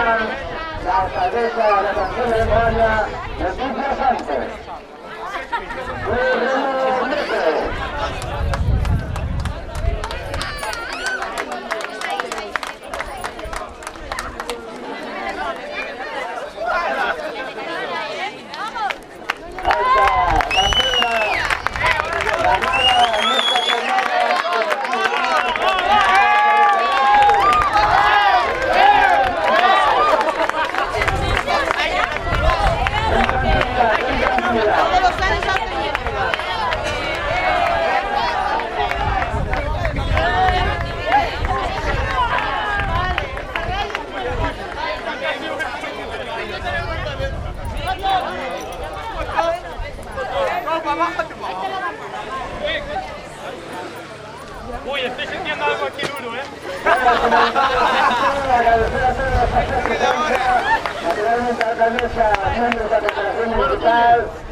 la alcaldesa de la Canción de Memoria, Leticia Sánchez. Uy, estoy sintiendo algo aquí duro, ¿eh? Naturalmente, alcaldesa, miembros de la Corporación Municipal.